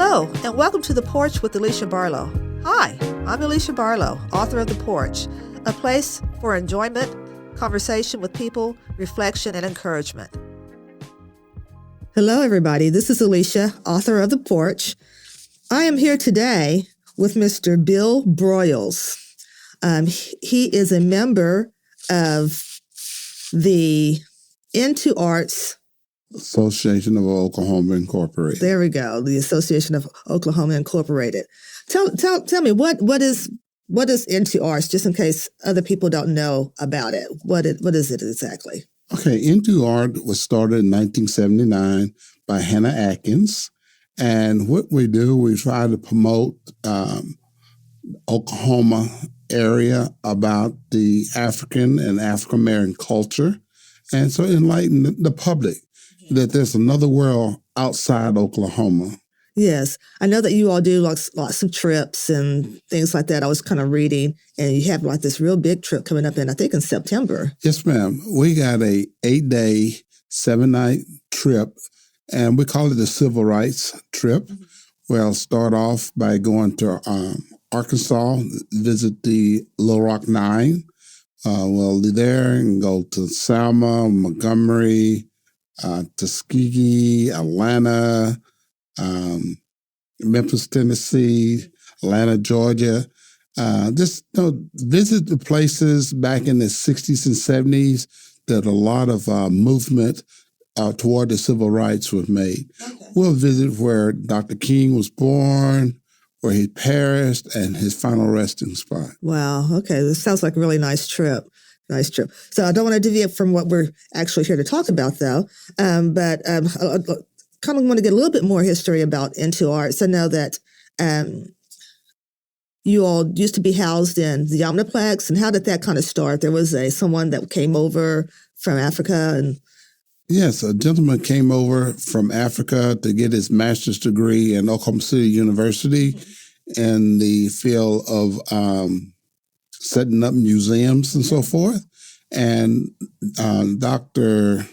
Hello, and welcome to The Porch with Alicia Barlow. Hi, I'm Alicia Barlow, author of The Porch, a place for enjoyment, conversation with people, reflection, and encouragement. Hello, everybody. This is Alicia, author of The Porch. I am here today with Mr. Bill Broiyles. He is a member of the NTUARTS Association of Oklahoma Incorporated. There we go. The Association of Oklahoma Incorporated. Tell me what is NTUARTS, just in case other people don't know about it. What is it exactly? Okay, NTUARTS was started in 1979 by Hannah Atkins, and what we do, we try to promote Oklahoma area about the African and African American culture, and so enlighten the public that there's another world outside Oklahoma. Yes. I know that you all do lots of trips and things like that. I was kind of reading, and you have like this real big trip coming up in September. Yes, ma'am. We got a 8-day, 7-night trip, and we call it the Civil Rights Trip. Mm-hmm. We'll start off by going to Arkansas, visit the Little Rock Nine. We'll be there and go to Selma, Montgomery, Tuskegee, Atlanta, Memphis, Tennessee, Atlanta, Georgia. Just visit the places back in the 60s and 70s that a lot of movement toward the civil rights was made. Okay. We'll visit where Dr. King was born, where he perished, and his final resting spot. Wow. Okay. This sounds like a really nice trip. Nice trip. So I don't want to deviate from what we're actually here to talk about, though. But I kind of want to get a little bit more history about NTUARTS. I know that you all used to be housed in the Omniplex. And how did that kind of start? There was someone that came over from Africa. And yes, a gentleman came over from Africa to get his master's degree in Oklahoma City University in the field of setting up museums and so forth. And Dr.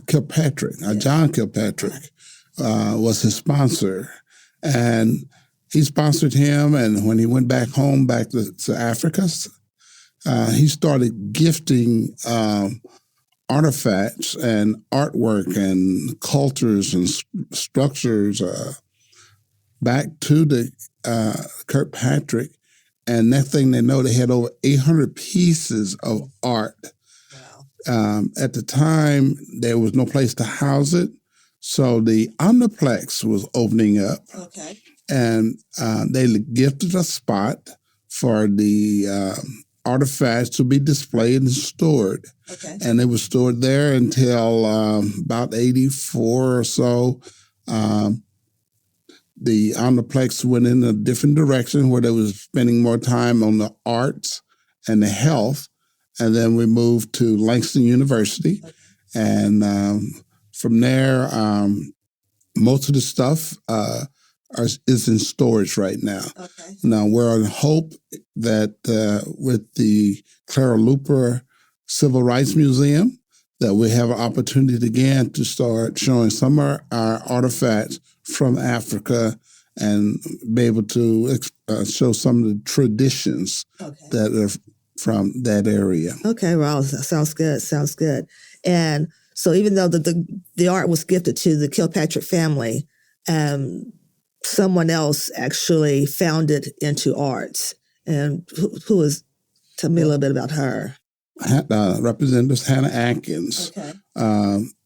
Kilpatrick, John Kilpatrick, was his sponsor. And he sponsored him. And when he went back home, back to Africa, he started gifting artifacts and artwork and cultures and structures back to the Kirkpatrick. And next thing they know, they had over 800 pieces of art. Wow. At the time, there was no place to house it. So the Omniplex was opening up. Okay. And they gifted a spot for the artifacts to be displayed and stored. Okay. And they were stored there until about 84 or so. The Omniplex went in a different direction where they was spending more time on the arts and the health. And then we moved to Langston University. Okay. And from there, most of the stuff is in storage right now. Okay. Now, we're on hope that with the Clara Luper Civil Rights Museum, that we have an opportunity again to start showing some of our artifacts from Africa and be able to show some of the traditions that are from that area. Okay, well, that sounds good. Sounds good. And so even though the art was gifted to the Kilpatrick family, someone else actually founded NTUARTS. And who was, tell me a little bit about her. Representative Hannah Atkins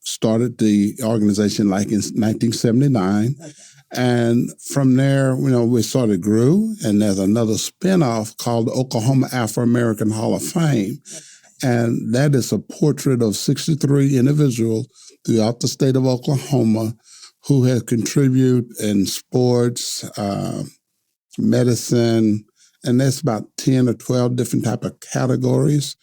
started the organization like in 1979. Okay. And from there, we sort of grew, and there's another spinoff called the Oklahoma Afro-American Hall of Fame. Okay. And that is a portrait of 63 individuals throughout the state of Oklahoma who have contributed in sports, medicine, and that's about 10 or 12 different type of categories.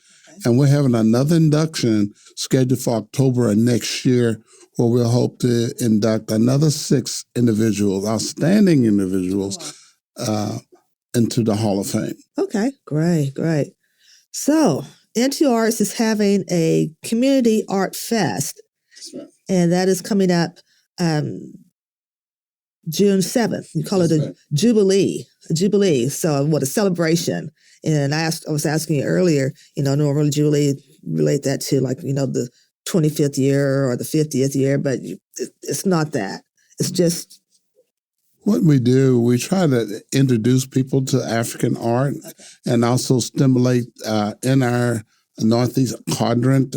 And we're having another induction scheduled for October of next year, where we'll hope to induct another 6 individuals, outstanding individuals, into the Hall of Fame. Okay, great. So NTUARTS is having a community art fest, and that is coming up June 7th. You call it a Jubilee. A Jubilee. So what a celebration. And I was asking you earlier, normally Jubilee relate that to the 25th year or the 50th year, but it's not that. It's just what we do. We try to introduce people to African art and also stimulate in our Northeast quadrant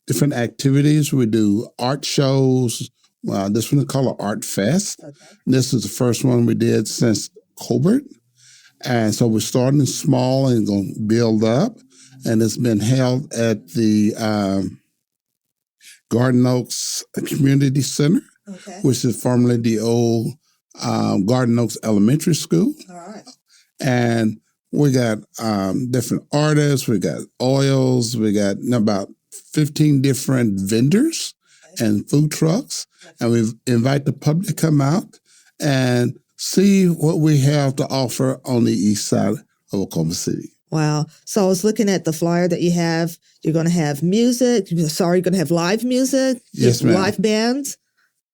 different activities. We do art shows. This one is called Art Fest. Okay. This is the first one we did since COVID. And so we're starting small and going to build up. And it's been held at the Garden Oaks Community Center, which is formerly the old Garden Oaks Elementary School. All right. And we got different artists. We got oils. We got about 15 different vendors and food trucks. And we invite the public to come out and see what we have to offer on the east side of Oklahoma City. Wow. So I was looking at the flyer that you have. You're going to have music. Sorry, you're going to have live music? Yes, ma'am. Live bands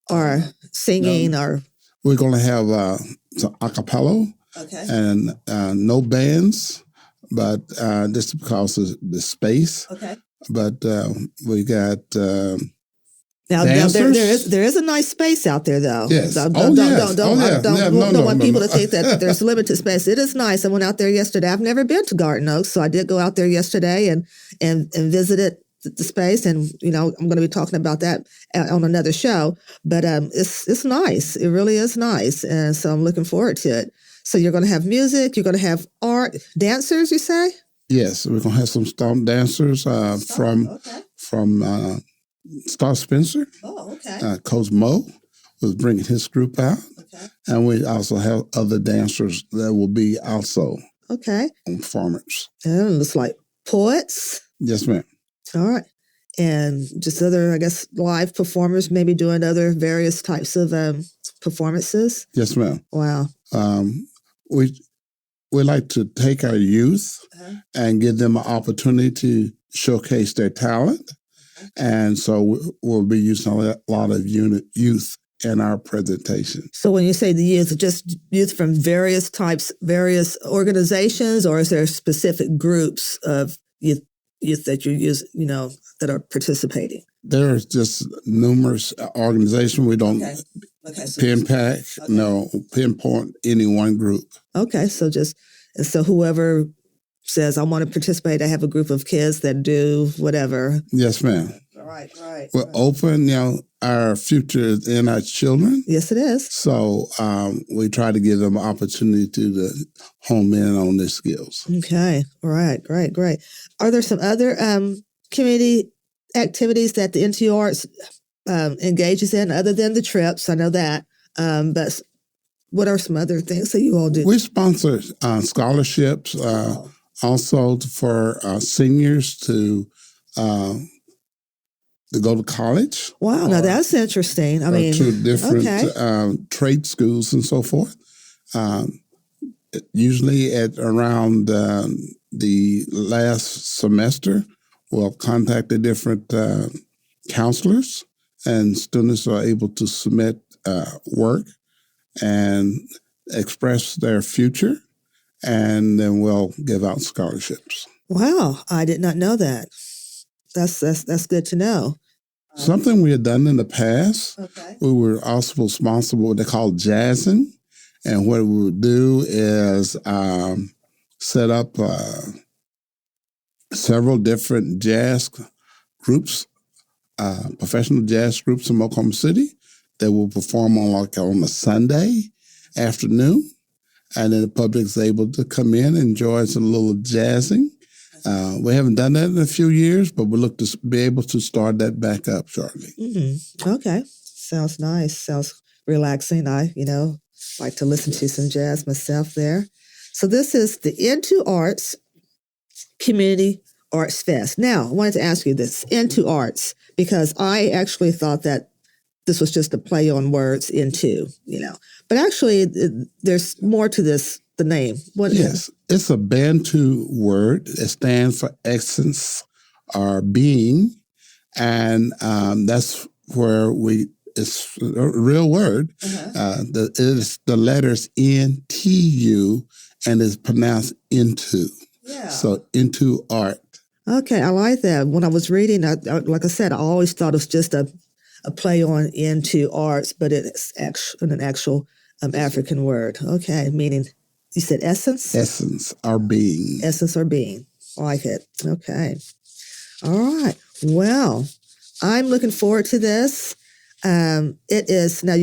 or singing or? We're going to have some a cappella and no bands, but just because of the space. Okay. But we got now there is a nice space out there, though. Yes. Don't want people to think that there's limited space. It is nice. I went out there yesterday. I've never been to Garden Oaks, so I did go out there yesterday and visited the space. And I'm going to be talking about that on another show. But it's nice. It really is nice, and so I'm looking forward to it. So you're going to have music. You're going to have art, dancers. You say? Yes, we're going to have some stomp dancers from Star Spencer. Oh, okay. Coach Mo was bringing his group out. Okay. And we also have other dancers that will be also performers. And it looks like poets. Yes, ma'am. All right. And just other, I guess, live performers, maybe doing other various types of performances. Yes, ma'am. Wow. We like to take our youth and give them an opportunity to showcase their talent. And so we'll be using a lot of youth in our presentation. So when you say the youth, just youth from various types, various organizations, or is there specific groups of youth that you use, that are participating? There's just numerous organizations. We don't pinpoint any one group. Okay, so whoever says, I want to participate, I have a group of kids that do whatever. Yes, ma'am. Right. We're open, our future is in our children. Yes, it is. So we try to give them an opportunity to hone in on their skills. Okay, all right, great. Are there some other community activities that the NTUARTS engages in other than the trips? I know that, but what are some other things that you all do? We sponsor scholarships, also for seniors to go to college. Wow, now that's interesting. I mean, to different trade schools and so forth. Usually at around the last semester, we'll contact the different counselors, and students are able to submit work and express their future, and then we'll give out scholarships. Wow, I did not know that. That's good to know. Something we had done in the past, we were also responsible for what they call jazzing. And what we would do is set up several different jazz groups, professional jazz groups in Oklahoma City that will perform on a Sunday afternoon. And then the public is able to come in and enjoy some little jazzing. We haven't done that in a few years, but we look to be able to start that back up shortly. Mm-hmm. Okay. Sounds nice. Sounds relaxing. I, like to listen to some jazz myself there. So this is the NTUARTS Community Arts Fest. Now, I wanted to ask you this, NTUARTS, because I actually thought that this was just a play on words, into, But actually, there's more to this, the name. Yes, it's a Bantu word. It stands for essence or being. And that's where we It's a real word. It is the letters NTU and it's pronounced into. Yeah. So into art. Okay, I like that. When I was reading, like I said, I always thought it was just a play on into arts, but it's an actual African word. Okay, meaning, you said essence? Essence, our being. Essence or being. I like it. Okay. All right. Well, I'm looking forward to this. It is now.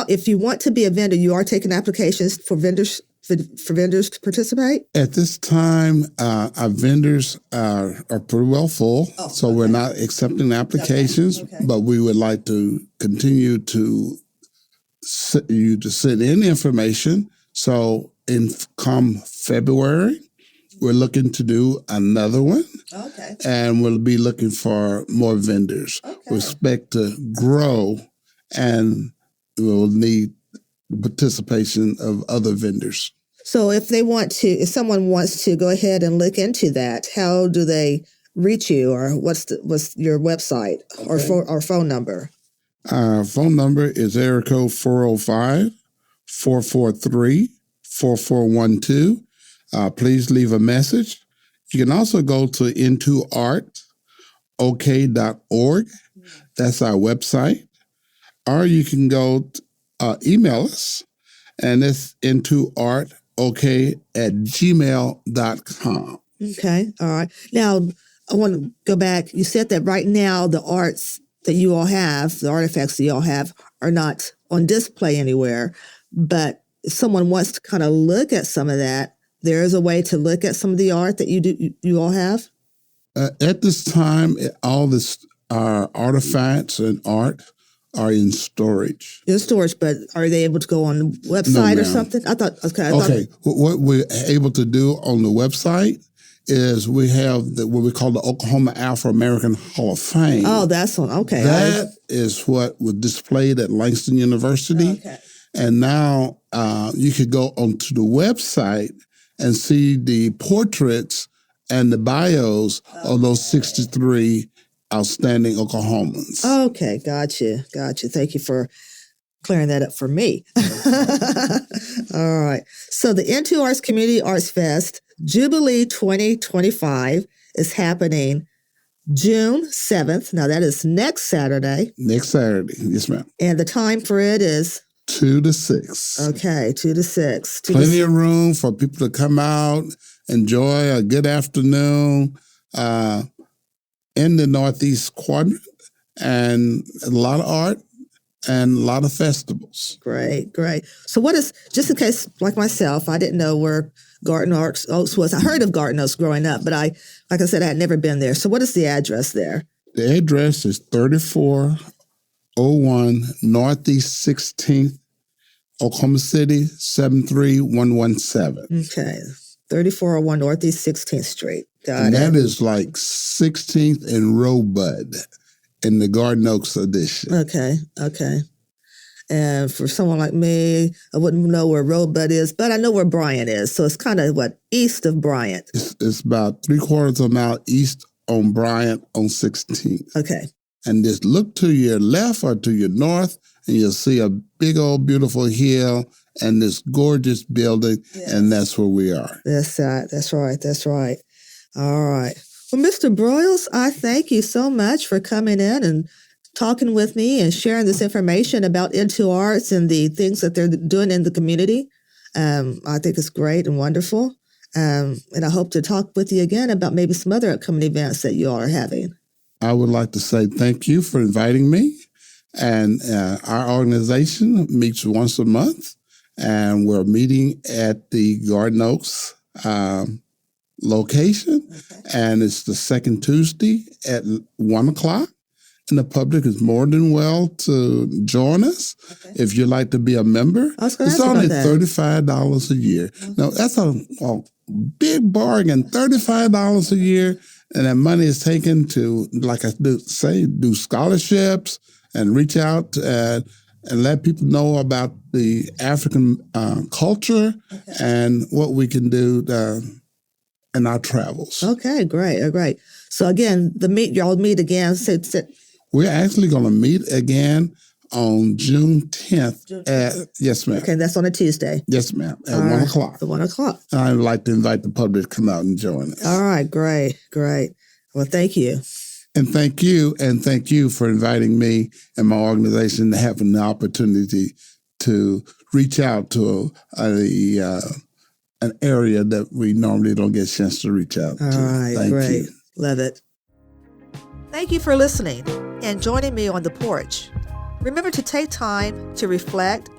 If you want to be a vendor, you are taking applications for vendors to participate. At this time, our vendors are pretty well full, so we're not accepting applications. Okay. But we would like to continue to send in information. So come February, we're looking to do another one. Okay. And we'll be looking for more vendors. Okay. We expect to grow, and we'll need the participation of other vendors. So if someone wants to go ahead and look into that, how do they reach you, or what's your website or phone number? Our phone number is area code 405-443-4412. Please leave a message. You can also go to NTUARTS.org. That's our website. Or you can go email us, and it's NTUARTOK@gmail.com. Okay. All right. Now, I want to go back. You said that right now the arts that you all have, the artifacts that you all have, are not on display anywhere. But if someone wants to kind of look at some of that, there is a way to look at some of the art that you all have? At this time, all this artifacts and art are in storage. In storage, but are they able to go on the website or something? I thought, okay. What we're able to do on the website is we have what we call the Oklahoma Afro-American Hall of Fame. Oh, that's one. Okay. That is what was displayed at Langston University. Okay. And now you could go onto the website and see the portraits and the bios of those 63 outstanding Oklahomans. Okay, gotcha. Thank you for clearing that up for me. All right. So the NTUARTS Community Arts Fest Jubilee 2025 is happening June 7th. Now that is next Saturday. Next Saturday, yes, ma'am. And the time for it is 2 to 6. Okay, 2 to 6. Plenty of room for people to come out, enjoy a good afternoon in the Northeast quadrant, and a lot of art and a lot of festivals. Great. So what is, just in case, like myself, I didn't know where Garden Oaks was. I heard of Garden Oaks growing up, but like I said, I had never been there. So what is the address there? The address is 3401 Northeast 16th, Oklahoma City, 73117. Okay. 3401 Northeast 16th Street. Got it. That is like 16th and Rosebud in the Garden Oaks edition. Okay. And for someone like me, I wouldn't know where Rosebud is, but I know where Bryant is. So it's kind of east of Bryant. It's about 3/4 of a mile east on Bryant on 16th. Okay. And just look to your left or to your north, and you'll see a big old beautiful hill and this gorgeous building, and that's where we are. That's right. All right. Well, Mr. Broiyles, I thank you so much for coming in and talking with me and sharing this information about NTUARTS and the things that they're doing in the community. I think it's great and wonderful. And I hope to talk with you again about maybe some other upcoming events that you all are having. I would like to say thank you for inviting me. And our organization meets once a month, and we're meeting at the Garden Oaks location. Okay. And it's the second Tuesday at 1:00. And the public is more than well to join us if you'd like to be a member. It's only $35 a year. Okay. Now, that's a big bargain, $35 a year. And that money is taken to, like I do scholarships and reach out and let people know about the African culture and what we can do in our travels. Okay, great. So again, y'all meet again. We're actually going to meet again on June 10th. Yes, ma'am. Okay, that's on a Tuesday. Yes, ma'am. At All 1 right, o'clock. At 1 o'clock. I'd like to invite the public to come out and join us. All right, great. Well, thank you. And thank you for inviting me and my organization to having the opportunity to reach out to an area that we normally don't get a chance to reach out to. All right, Thank great. you. Love it. Thank you for listening and joining me on the porch. Remember to take time to reflect,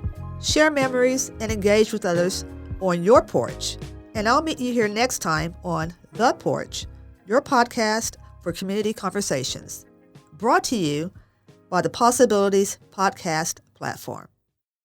share memories, and engage with others on your porch. And I'll meet you here next time on The Porch, your podcast for community conversations. Brought to you by the Possibilities Podcast platform.